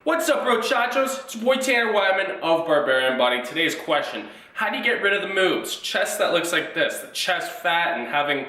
What's up, Rochachos? It's your boy Tanner Wideman of BarbarianBody. Today's question: how do you get rid of the moobs? Chest that looks like this, the chest fat, and having,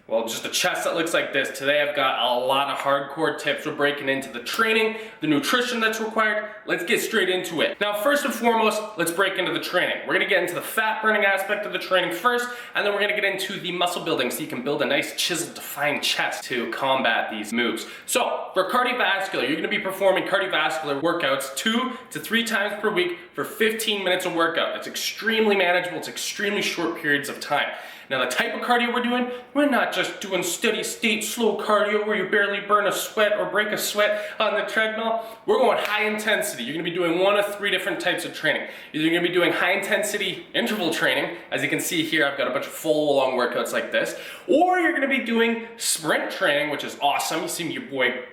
well, just a chest that looks like this. Today I've got a lot of hardcore tips. We're breaking into the training, the nutrition that's required. Let's get straight into it. Now, first and foremost, let's break into the training. We're gonna get into the fat burning aspect of the training first, and then we're gonna get into the muscle building so you can build a nice chiseled, defined chest to combat these moves. So, for cardiovascular, you're gonna be performing cardiovascular workouts 2 to 3 times per week for 15 minutes of workout. It's extremely manageable, it's extremely short periods of time. Now, the type of cardio we're doing, we're not just doing steady state slow cardio where you barely burn a sweat or break a sweat on the treadmill. We're going high intensity. You're gonna be doing one of 3 different types of training. Either you're gonna be doing high intensity interval training. As you can see here, I've got a bunch of follow along workouts like this. Or you're gonna be doing sprint training, which is awesome. You see me, your boy,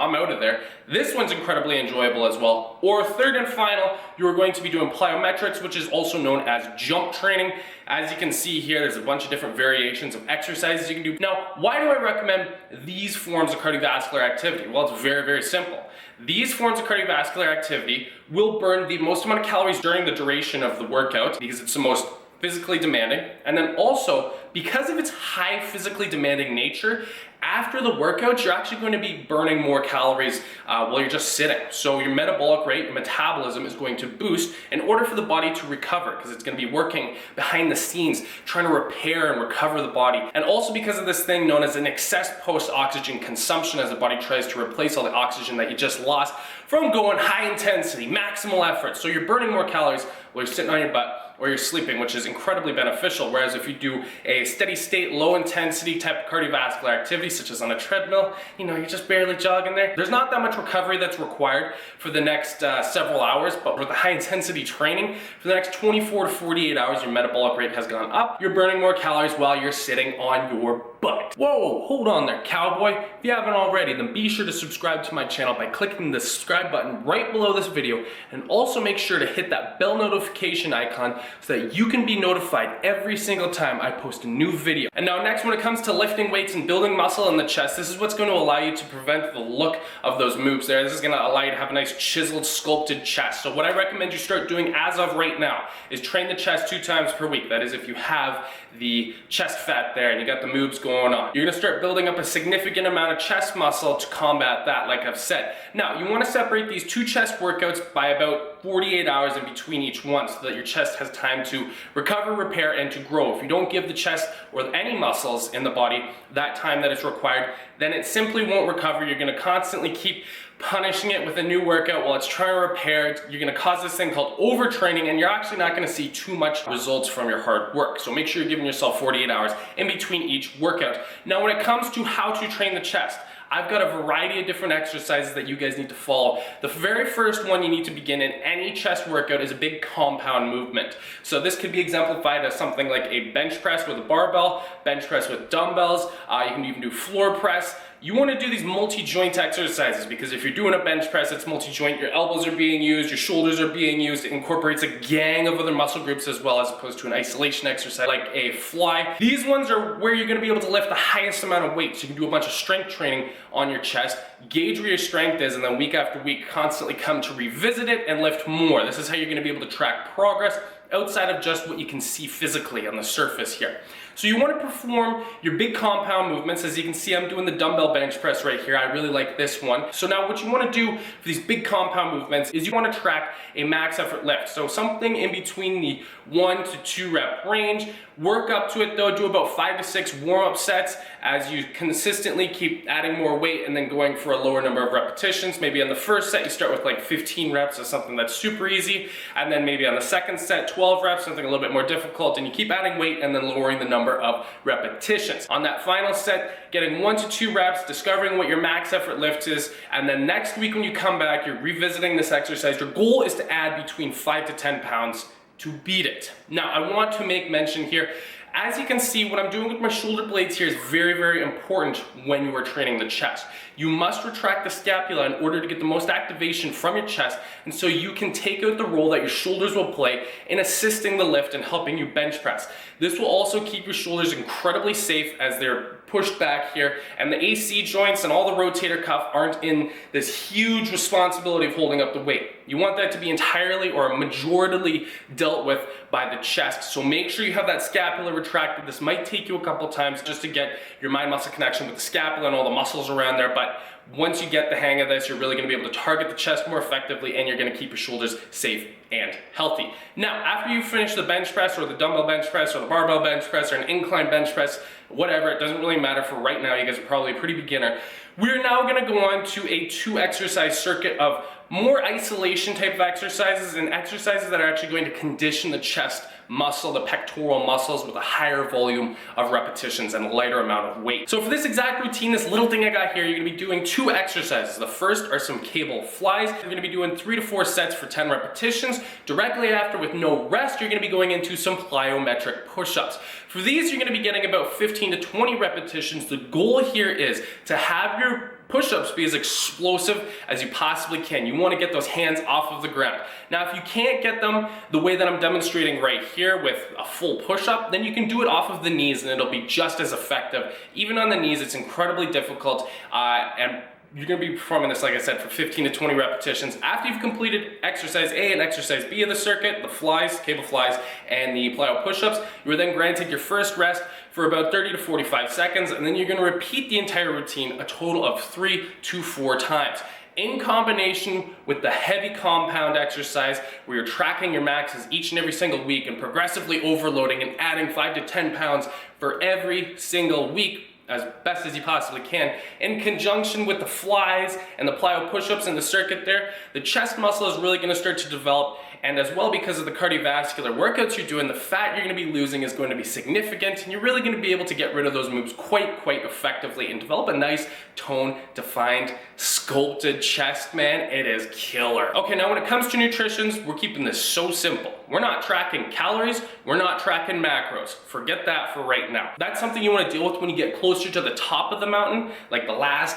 I'm out of there. This one's incredibly enjoyable as well. Or third and final, you're going to be doing plyometrics, which is also known as jump training. As you can see here, there's a bunch of different variations of exercises you can do. Now, why do I recommend these forms of cardiovascular activity? Well, it's very, very simple. These forms of cardiovascular activity will burn the most amount of calories during the duration of the workout because it's the most physically demanding, and then also because of its high physically demanding nature, after the workout you're actually going to be burning more calories while you're just sitting. So your metabolic rate, your metabolism is going to boost in order for the body to recover, because it's going to be working behind the scenes trying to repair and recover the body. And also because of this thing known as an excess post-oxygen consumption, as the body tries to replace all the oxygen that you just lost from going high intensity, maximal effort. So you're burning more calories while you're sitting on your butt or you're sleeping, which is incredibly beneficial. Whereas if you do a steady state, low intensity type of cardiovascular activity, such as on a treadmill, you know, you're just barely jogging there. There's not that much recovery that's required for the next several hours, but with the high intensity training, for the next 24 to 48 hours, your metabolic rate has gone up. You're burning more calories while you're sitting on your butt. Whoa, hold on there, cowboy. If you haven't already, then be sure to subscribe to my channel by clicking the subscribe button right below this video, and also make sure to hit that bell notification icon so that you can be notified every single time I post a new video. And now next, when it comes to lifting weights and building muscle in the chest, this is what's going to allow you to prevent the look of those moves there. This is going to allow you to have a nice chiseled, sculpted chest. So what I recommend you start doing as of right now is train the chest 2 times per week. That is, if you have the chest fat there and you got the moves going on. You're going to start building up a significant amount of chest muscle to combat that, like I've said. Now, you want to separate these 2 chest workouts by about 48 hours in between each one so that your chest has time to recover, repair, and to grow. If you don't give the chest or any muscles in the body that time that is required, then it simply won't recover. You're going to constantly keep punishing it with a new workout while it's trying to repair. You're going to cause this thing called overtraining, and you're actually not going to see too much results from your hard work. So make sure you're giving yourself 48 hours in between each workout. Now, when it comes to how to train the chest, I've got a variety of different exercises that you guys need to follow. The very first one you need to begin in any chest workout is a big compound movement. So this could be exemplified as something like a bench press with a barbell, bench press with dumbbells. You can even do floor press. You want to do these multi-joint exercises because if you're doing a bench press, it's multi-joint. Your elbows are being used, your shoulders are being used. It incorporates a gang of other muscle groups as well, as opposed to an isolation exercise like a fly. These ones are where you're going to be able to lift the highest amount of weight. So you can do a bunch of strength training on your chest, gauge where your strength is, and then week after week constantly come to revisit it and lift more. This is how you're going to be able to track progress outside of just what you can see physically on the surface here. So you want to perform your big compound movements. As you can see, I'm doing the dumbbell bench press right here. I really like this one. So now what you want to do for these big compound movements is you want to track a max effort lift. So something in between the 1 to 2 rep range. Work up to it though, do about 5 to 6 warm-up sets as you consistently keep adding more weight and then going for a lower number of repetitions. Maybe on the first set you start with like 15 reps, that's something that's super easy, and then maybe on the second set 12 reps, something a little bit more difficult, and you keep adding weight and then lowering the number of repetitions. On that final set, getting 1 to 2 reps, discovering what your max effort lift is, and then next week when you come back, you're revisiting this exercise. Your goal is to add between 5 to 10 pounds to beat it. Now, I want to make mention here, as you can see, what I'm doing with my shoulder blades here is very, very important when you are training the chest. You must retract the scapula in order to get the most activation from your chest, and so you can take out the role that your shoulders will play in assisting the lift and helping you bench press. This will also keep your shoulders incredibly safe as they're pushed back here, and the AC joints and all the rotator cuff aren't in this huge responsibility of holding up the weight. You want that to be entirely or majoritarily dealt with by the chest. So make sure you have that scapula retracted. This might take you a couple times just to get your mind-muscle connection with the scapula and all the muscles around there, but once you get the hang of this, you're really gonna be able to target the chest more effectively, and you're gonna keep your shoulders safe and healthy. Now, after you finish the bench press or the dumbbell bench press or the barbell bench press or an incline bench press, whatever, it doesn't really matter for right now. You guys are probably a pretty beginner. We're now gonna go on to a 2-exercise circuit of more isolation type of exercises and exercises that are actually going to condition the chest muscle, the pectoral muscles, with a higher volume of repetitions and a lighter amount of weight. So for this exact routine, this little thing I got here, you're gonna be doing 2 exercises. The first are some cable flies. You're gonna be doing 3 to 4 sets for 10 repetitions. Directly after, with no rest, you're gonna be going into some plyometric push-ups. For these, you're gonna be getting about 15 to 20 repetitions. The goal here is to have your push-ups be as explosive as you possibly can. You want to get those hands off of the ground. Now, if you can't get them the way that I'm demonstrating right here with a full push-up, then you can do it off of the knees and it'll be just as effective. Even on the knees, it's incredibly difficult, and you're going to be performing this, like I said, for 15 to 20 repetitions. After you've completed exercise A and exercise B of the circuit, the flies, cable flies, and the plyo push-ups, you are then granted your first rest for about 30 to 45 seconds, and then you're going to repeat the entire routine a total of 3 to 4 times. In combination with the heavy compound exercise, where you're tracking your maxes each and every single week and progressively overloading and adding 5 to 10 pounds for every single week, as best as you possibly can, in conjunction with the flies and the plyo push-ups in the circuit there, the chest muscle is really gonna start to develop, and as well, because of the cardiovascular workouts you're doing, the fat you're gonna be losing is going to be significant, and you're really gonna be able to get rid of those moves quite effectively and develop a nice tone, defined, sculpted chest, man. It is killer. Okay, now when it comes to nutrition, we're keeping this so simple. We're not tracking calories, we're not tracking macros. Forget that for right now. That's something you wanna deal with when you get closer to the top of the mountain, like the last,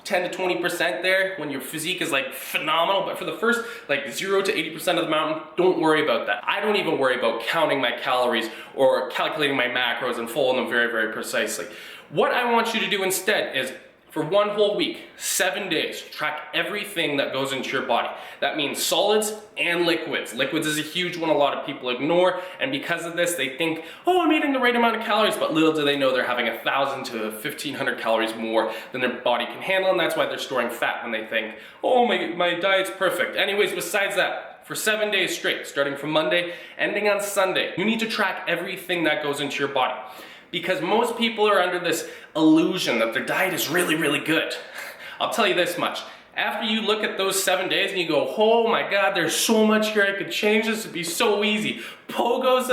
10 to 20% there, when your physique is like phenomenal. But for the first like 0 to 80% of the mountain, don't worry about that. I don't even worry about counting my calories or calculating my macros and following them very precisely. What I want you to do instead is, for one whole week, 7 days, track everything that goes into your body. That means solids and liquids. Liquids is a huge one a lot of people ignore, and because of this, they think, oh, I'm eating the right amount of calories, but little do they know they're having 1,000 to 1,500 calories more than their body can handle, and that's why they're storing fat when they think, oh, my diet's perfect. Anyways, besides that, for 7 days straight, starting from Monday, ending on Sunday, you need to track everything that goes into your body. Because most people are under this illusion that their diet is really good. I'll tell you this much. After you look at those 7 days and you go, oh my God, there's so much here I could change, this would be so easy. Pogos,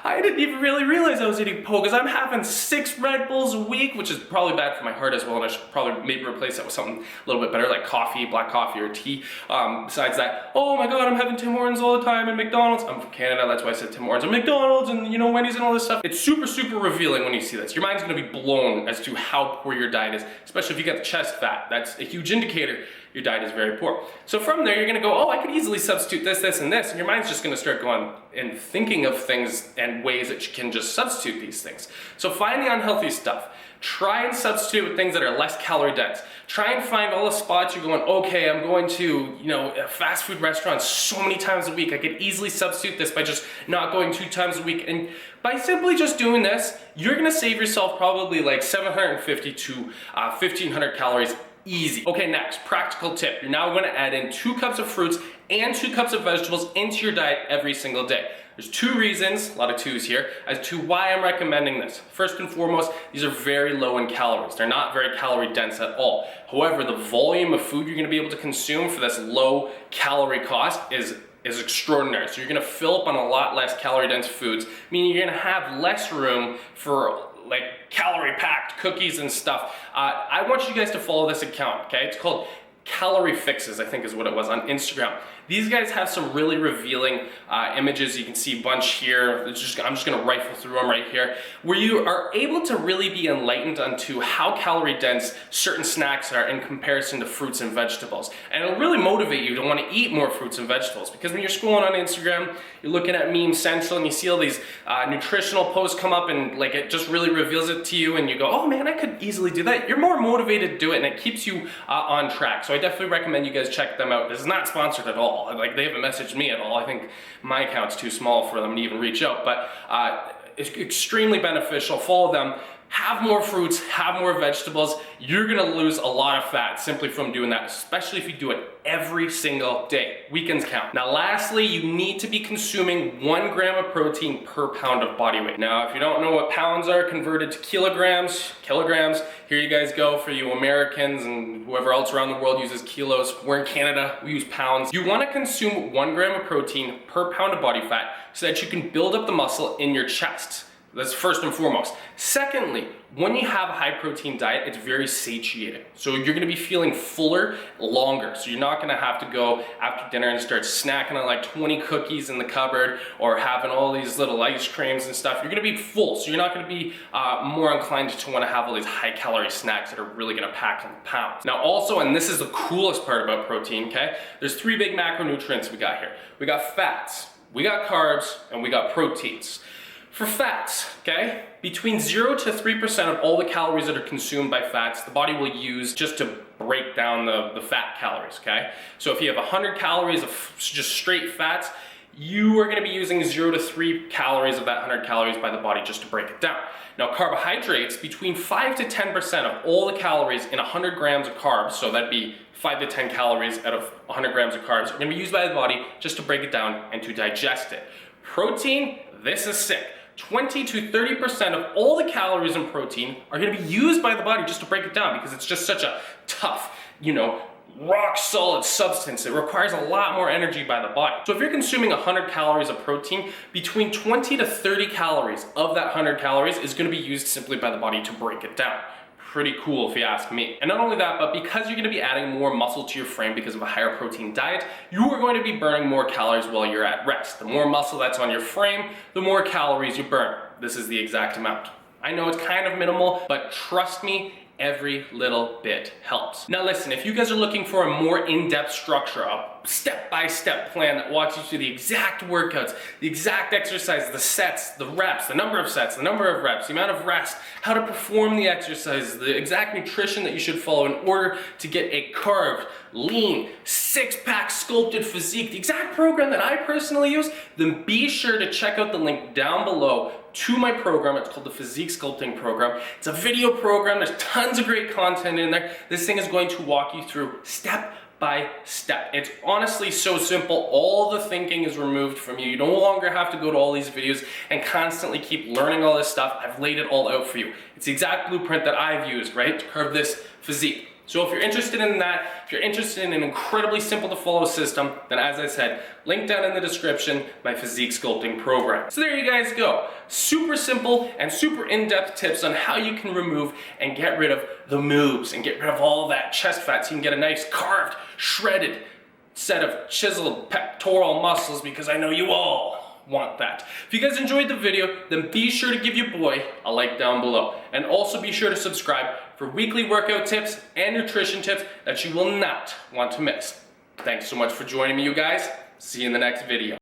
I didn't even really realize I was eating pogos. I'm having 6 Red Bulls a week, which is probably bad for my heart as well, and I should probably maybe replace that with something a little bit better, like coffee, black coffee, or tea. Besides that, oh my God, I'm having Tim Hortons all the time and McDonald's. I'm from Canada, that's why I said Tim Hortons and McDonald's and Wendy's and all this stuff. It's super revealing when you see this. Your mind's gonna be blown as to how poor your diet is, especially if you got the chest fat. That's a huge indicator your diet is very poor. So from there, you're gonna go, oh, I could easily substitute this, and this, and your mind's just gonna start going and thinking of things and ways that you can just substitute these things. So find the unhealthy stuff. Try and substitute with things that are less calorie dense. Try and find all the spots you're going, okay, I'm going to, a fast food restaurant so many times a week. I could easily substitute this by just not going 2 times a week. And by simply just doing this, you're gonna save yourself probably like 750 to 1,500 calories easy. Okay, next, practical tip. You're now gonna add in 2 cups of fruits and 2 cups of vegetables into your diet every single day. There's 2 reasons, a lot of 2s here, as to why I'm recommending this. First and foremost, these are very low in calories. They're not very calorie dense at all. However, the volume of food you're gonna be able to consume for this low calorie cost is extraordinary. So you're gonna fill up on a lot less calorie dense foods, meaning you're gonna have less room for like calorie packed cookies and stuff. I want you guys to follow this account, okay? It's called Calorie Fixes, I think is what it was, on Instagram. These guys have some really revealing images. You can see a bunch here. I'm just gonna rifle through them right here, where you are able to really be enlightened onto how calorie dense certain snacks are in comparison to fruits and vegetables. And it'll really motivate you to want to eat more fruits and vegetables, because when you're scrolling on Instagram, you're looking at Meme Central and you see all these nutritional posts come up, and like it just really reveals it to you, and you go, oh man, I could easily do that. You're more motivated to do it, and it keeps you on track. So I definitely recommend you guys check them out. This is not sponsored at all. Like, they haven't messaged me at all. I think my account's too small for them to even reach out, but it's extremely beneficial. Follow them. Have more fruits, have more vegetables. You're gonna lose a lot of fat simply from doing that, especially if you do it every single day. Weekends count. Now lastly, you need to be consuming 1 gram of protein per pound of body weight. Now, if you don't know what pounds are converted to kilograms, here you guys go for you Americans and whoever else around the world uses kilos. We're in Canada, we use pounds. You wanna consume 1 gram of protein per pound of body fat so that you can build up the muscle in your chest. That's first and foremost. Secondly, when you have a high protein diet, it's very satiating. So you're gonna be feeling fuller longer. So you're not gonna have to go after dinner and start snacking on like 20 cookies in the cupboard or having all these little ice creams and stuff. You're gonna be full, so you're not gonna be more inclined to wanna have all these high calorie snacks that are really gonna pack on pounds. Now also, and this is the coolest part about protein, okay? There's 3 big macronutrients we got here. We got fats, we got carbs, and we got proteins. For fats, okay, between 0 to 3% of all the calories that are consumed by fats, the body will use just to break down the fat calories, okay? So if you have 100 calories of just straight fats, you are gonna be using 0 to 3 calories of that 100 calories by the body just to break it down. Now carbohydrates, between 5 to 10% of all the calories in 100 grams of carbs, so that'd be 5 to 10 calories out of 100 grams of carbs, are gonna be used by the body just to break it down and to digest it. Protein, this is sick. 20 to 30% of all the calories in protein are gonna be used by the body just to break it down, because it's just such a tough, rock solid substance. It requires a lot more energy by the body. So if you're consuming 100 calories of protein, between 20 to 30 calories of that 100 calories is gonna be used simply by the body to break it down. Pretty cool if you ask me. And not only that, but because you're gonna be adding more muscle to your frame because of a higher protein diet, you are going to be burning more calories while you're at rest. The more muscle that's on your frame, the more calories you burn. This is the exact amount. I know it's kind of minimal, but trust me, every little bit helps. Now listen, if you guys are looking for a more in-depth structure, a step-by-step plan that walks you through the exact workouts, the exact exercises, the sets, the reps, the number of sets, the number of reps, the amount of rest, how to perform the exercises, the exact nutrition that you should follow in order to get a carved, lean, six-pack sculpted physique, the exact program that I personally use, then be sure to check out the link down below to my program. It's called the Physique Sculpting Program. It's a video program. There's tons of great content in there. This thing is going to walk you through step by step. It's honestly so simple. All the thinking is removed from you. You no longer have to go to all these videos and constantly keep learning all this stuff. I've laid it all out for you. It's the exact blueprint that I've used, right, to carve this physique. So if you're interested in that, if you're interested in an incredibly simple to follow system, then as I said, link down in the description, my physique sculpting program. So there you guys go. Super simple and super in-depth tips on how you can remove and get rid of the moobs and get rid of all that chest fat so you can get a nice carved, shredded set of chiseled pectoral muscles, because I know you all want that. If you guys enjoyed the video, then be sure to give your boy a like down below. And also be sure to subscribe for weekly workout tips and nutrition tips that you will not want to miss. Thanks so much for joining me, you guys. See you in the next video.